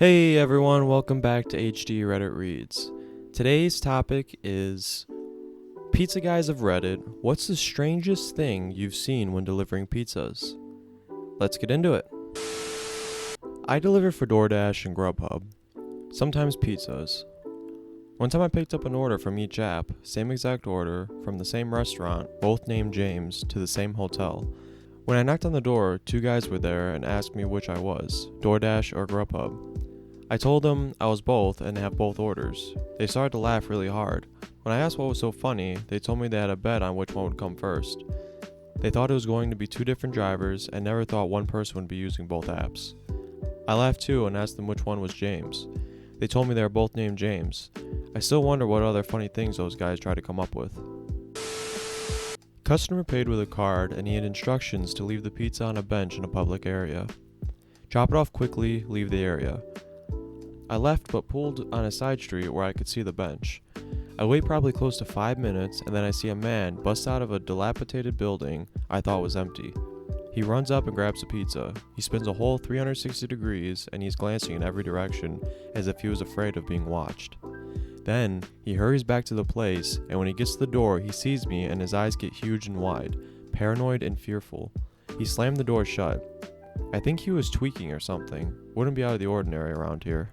Hey everyone, welcome back to HD Reddit Reads. Today's topic is Pizza Guys of Reddit. What's the strangest thing you've seen when delivering pizzas? Let's get into it. I deliver for DoorDash and Grubhub, sometimes pizzas. One time I picked up an order from each app, same exact order, from the same restaurant, both named James, to the same hotel. When I knocked on the door, two guys were there and asked me which I was, DoorDash or Grubhub. I told them I was both and have both orders. They started to laugh really hard. When I asked what was so funny, they told me they had a bet on which one would come first. They thought it was going to be two different drivers and never thought one person would be using both apps. I laughed too and asked them which one was James. They told me they were both named James. I still wonder what other funny things those guys tried to come up with. Customer paid with a card and he had instructions to leave the pizza on a bench in a public area. Drop it off quickly, leave the area. I left but pulled on a side street where I could see the bench. I wait probably close to 5 minutes and then I see a man bust out of a dilapidated building I thought was empty. He runs up and grabs a pizza. He spins a whole 360 degrees and he's glancing in every direction as if he was afraid of being watched. Then he hurries back to the place and when he gets to the door he sees me and his eyes get huge and wide, paranoid and fearful. He slammed the door shut. I think he was tweaking or something. Wouldn't be out of the ordinary around here.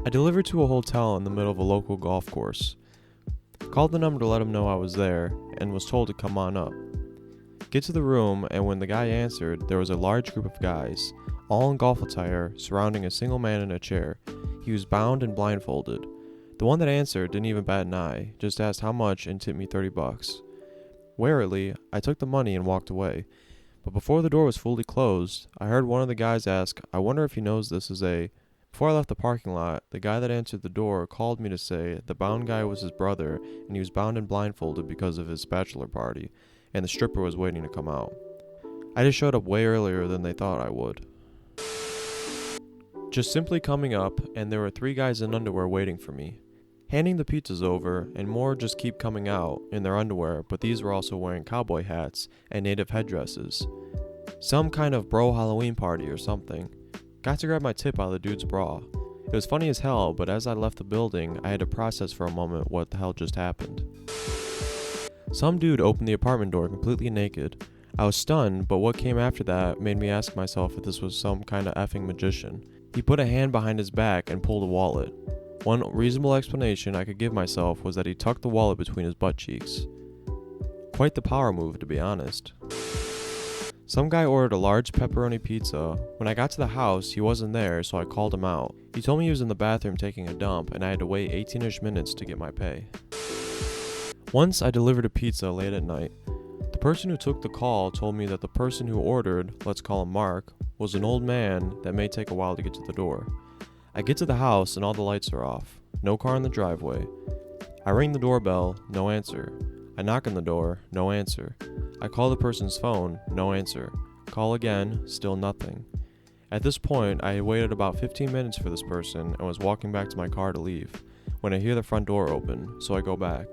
I delivered to a hotel in the middle of a local golf course. Called the number to let him know I was there and was told to come on up. Get to the room and when the guy answered, there was a large group of guys, all in golf attire, surrounding a single man in a chair. He was bound and blindfolded. The one that answered didn't even bat an eye, just asked how much and tipped me $30. Warily, I took the money and walked away. But before the door was fully closed, I heard one of the guys ask, I wonder if he knows this is a... Before I left the parking lot, the guy that answered the door called me to say the bound guy was his brother and he was bound and blindfolded because of his bachelor party, and the stripper was waiting to come out. I just showed up way earlier than they thought I would. Just simply coming up, and there were 3 guys in underwear waiting for me. Handing the pizzas over, and more just keep coming out in their underwear, but these were also wearing cowboy hats and native headdresses. Some kind of bro Halloween party or something. Got to grab my tip out of the dude's bra. It was funny as hell, but as I left the building, I had to process for a moment what the hell just happened. Some dude opened the apartment door completely naked. I was stunned, but what came after that made me ask myself if this was some kind of effing magician. He put a hand behind his back and pulled a wallet. One reasonable explanation I could give myself was that he tucked the wallet between his butt cheeks. Quite the power move, to be honest. Some guy ordered a large pepperoni pizza. When I got to the house, he wasn't there, so I called him out. He told me he was in the bathroom taking a dump, and I had to wait 18-ish minutes to get my pay. Once I delivered a pizza late at night. The person who took the call told me that the person who ordered, let's call him Mark, was an old man that may take a while to get to the door. I get to the house and all the lights are off. No car in the driveway. I ring the doorbell, no answer. I knock on the door, no answer. I call the person's phone, no answer. Call again, still nothing. At this point, I had waited about 15 minutes for this person and was walking back to my car to leave, when I hear the front door open, so I go back.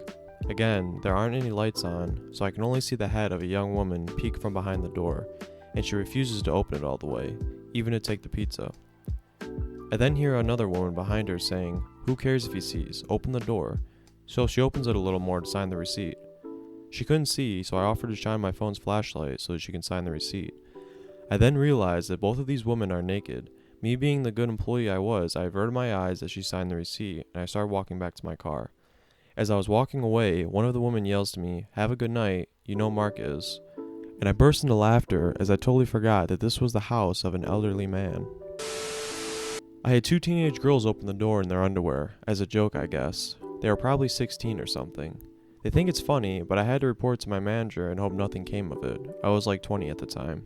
Again, there aren't any lights on, so I can only see the head of a young woman peek from behind the door, and she refuses to open it all the way, even to take the pizza. I then hear another woman behind her saying, "Who cares if he sees? Open the door." So she opens it a little more to sign the receipt. She couldn't see, so I offered to shine my phone's flashlight so that she can sign the receipt. I then realized that both of these women are naked. Me being the good employee I was, I averted my eyes as she signed the receipt, and I started walking back to my car. As I was walking away, one of the women yells to me, "Have a good night, you know Mark is." And I burst into laughter as I totally forgot that this was the house of an elderly man. I had 2 teenage girls open the door in their underwear, as a joke I guess. They were probably 16 or something. They think it's funny, but I had to report to my manager and hope nothing came of it. I was like 20 at the time.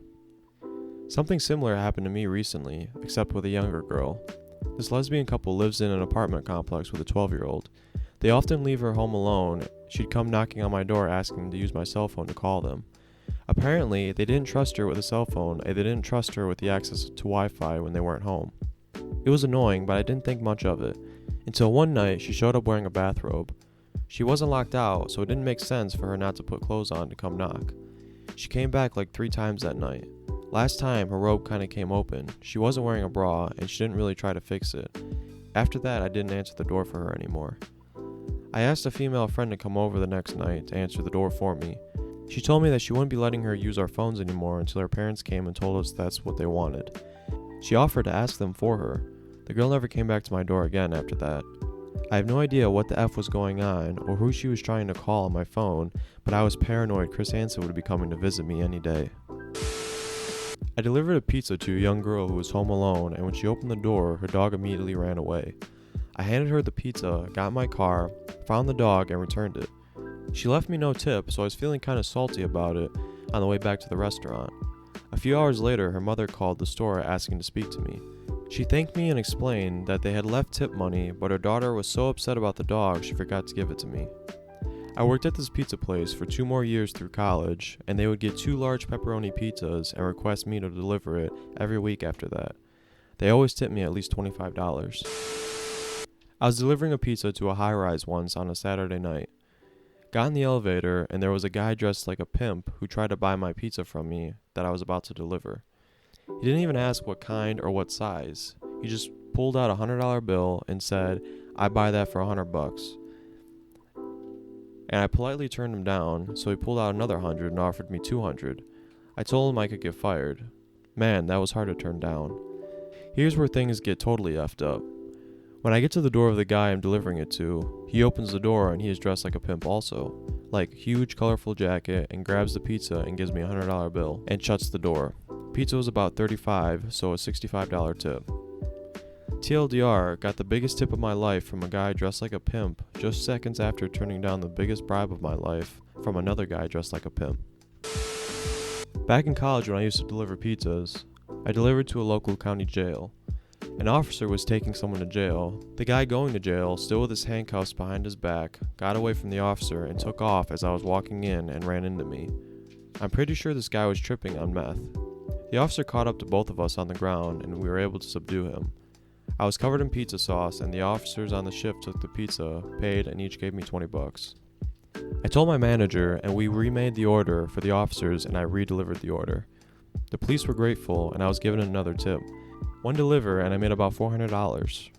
Something similar happened to me recently, except with a younger girl. This lesbian couple lives in an apartment complex with a 12-year-old. They often leave her home alone. She'd come knocking on my door asking to use my cell phone to call them. Apparently, they didn't trust her with a cell phone, and they didn't trust her with the access to Wi-Fi when they weren't home. It was annoying, but I didn't think much of it, until one night she showed up wearing a bathrobe. She wasn't locked out, so it didn't make sense for her not to put clothes on to come knock. She came back like 3 times that night. Last time, her robe kinda came open. She wasn't wearing a bra, and she didn't really try to fix it. After that, I didn't answer the door for her anymore. I asked a female friend to come over the next night to answer the door for me. She told me that she wouldn't be letting her use our phones anymore until her parents came and told us that's what they wanted. She offered to ask them for her. The girl never came back to my door again after that. I have no idea what the F was going on or who she was trying to call on my phone, but I was paranoid Chris Hansen would be coming to visit me any day. I delivered a pizza to a young girl who was home alone, and when she opened the door, her dog immediately ran away. I handed her the pizza, got in my car, found the dog, and returned it. She left me no tip, so I was feeling kind of salty about it on the way back to the restaurant. A few hours later, her mother called the store asking to speak to me. She thanked me and explained that they had left tip money, but her daughter was so upset about the dog she forgot to give it to me. I worked at this pizza place for 2 more years through college, and they would get 2 large pepperoni pizzas and request me to deliver it every week after that. They always tipped me at least $25. I was delivering a pizza to a high-rise once on a Saturday night. Got in the elevator, and there was a guy dressed like a pimp who tried to buy my pizza from me that I was about to deliver. He didn't even ask what kind or what size. He just pulled out a $100 bill and said, "I buy that for $100. And I politely turned him down, so he pulled out another 100 and offered me 200. I told him I could get fired. Man, that was hard to turn down. Here's where things get totally effed up. When I get to the door of the guy I'm delivering it to, he opens the door and he is dressed like a pimp also. Like, huge colorful jacket, and grabs the pizza and gives me a $100 bill and shuts the door. Pizza was about $35, so a $65 tip. TLDR, got the biggest tip of my life from a guy dressed like a pimp just seconds after turning down the biggest bribe of my life from another guy dressed like a pimp. Back in college when I used to deliver pizzas, I delivered to a local county jail. An officer was taking someone to jail. The guy going to jail, still with his handcuffs behind his back, got away from the officer and took off as I was walking in and ran into me. I'm pretty sure this guy was tripping on meth. The officer caught up to both of us on the ground and we were able to subdue him. I was covered in pizza sauce and the officers on the shift took the pizza, paid, and each gave me $20. I told my manager and we remade the order for the officers and I re-delivered the order. The police were grateful and I was given another tip. One deliver and I made about $400.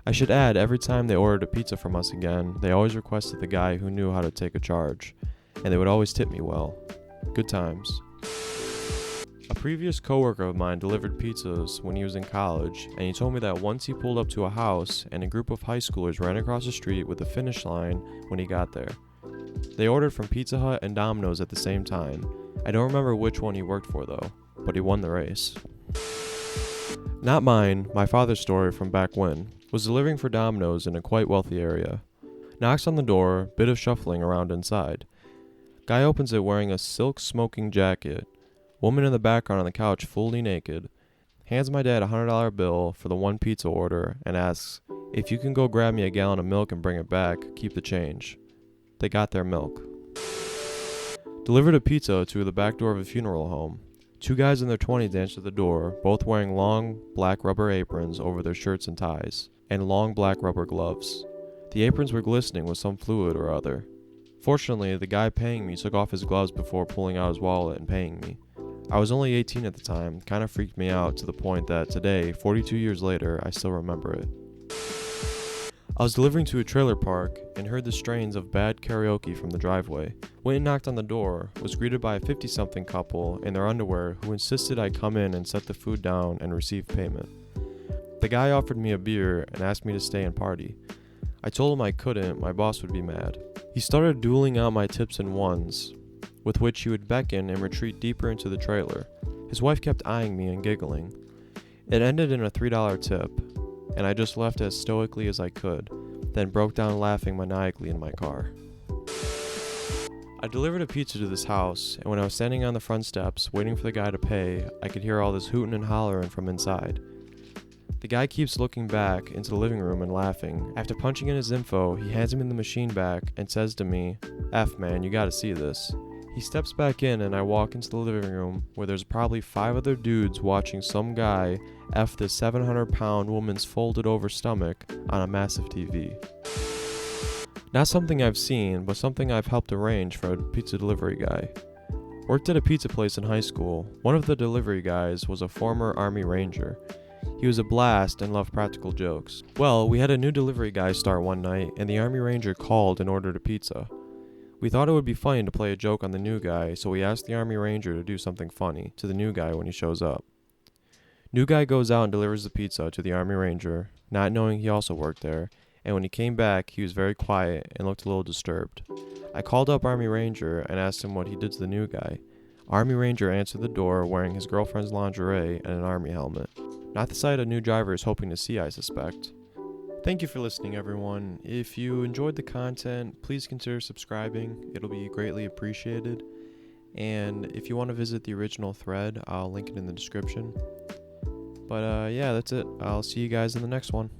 I should add, every time they ordered a pizza from us again, they always requested the guy who knew how to take a charge, and they would always tip me well. Good times. A previous coworker of mine delivered pizzas when he was in college, and he told me that once he pulled up to a house and a group of high schoolers ran across the street with the finish line when he got there. They ordered from Pizza Hut and Domino's at the same time. I don't remember which one he worked for though, but he won the race. Not mine, my father's story from back when. Was delivering for Domino's in a quite wealthy area. Knocks on the door, bit of shuffling around inside. Guy opens it wearing a silk smoking jacket. Woman in the background on the couch fully naked. Hands my dad a $100 bill for the one pizza order and asks, "If you can go grab me a gallon of milk and bring it back, keep the change." They got their milk. Delivered a pizza to the back door of a funeral home. 2 guys in their 20s answered the door, both wearing long black rubber aprons over their shirts and ties, and long black rubber gloves. The aprons were glistening with some fluid or other. Fortunately, the guy paying me took off his gloves before pulling out his wallet and paying me. I was only 18 at the time, kind of freaked me out to the point that today, 42 years later, I still remember it. I was delivering to a trailer park and heard the strains of bad karaoke from the driveway. Went and knocked on the door, was greeted by a 50-something couple in their underwear who insisted I come in and set the food down and receive payment. The guy offered me a beer and asked me to stay and party. I told him I couldn't, my boss would be mad. He started dueling out my tips in ones, with which he would beckon and retreat deeper into the trailer. His wife kept eyeing me and giggling. It ended in a $3 tip, and I just left as stoically as I could, then broke down laughing maniacally in my car. I delivered a pizza to this house, and when I was standing on the front steps waiting for the guy to pay, I could hear all this hooting and hollering from inside. The guy keeps looking back into the living room and laughing. After punching in his info, he hands me the machine back and says to me, "F man, you gotta see this." He steps back in and I walk into the living room where there's probably 5 other dudes watching some guy F this 700-pound woman's folded over stomach on a massive TV. Not something I've seen, but something I've helped arrange for a pizza delivery guy. Worked at a pizza place in high school. One of the delivery guys was a former Army Ranger. He was a blast and loved practical jokes. Well, we had a new delivery guy start one night, and the Army Ranger called and ordered a pizza. We thought it would be funny to play a joke on the new guy, so we asked the Army Ranger to do something funny to the new guy when he shows up. New guy goes out and delivers the pizza to the Army Ranger, not knowing he also worked there, and when he came back, he was very quiet and looked a little disturbed. I called up Army Ranger and asked him what he did to the new guy. Army Ranger answered the door wearing his girlfriend's lingerie and an army helmet. Not the sight a new driver is hoping to see, I suspect. Thank you for listening, everyone. If you enjoyed the content, please consider subscribing. It'll be greatly appreciated. And if you want to visit the original thread, I'll link it in the description. But yeah, that's it. I'll see you guys in the next one.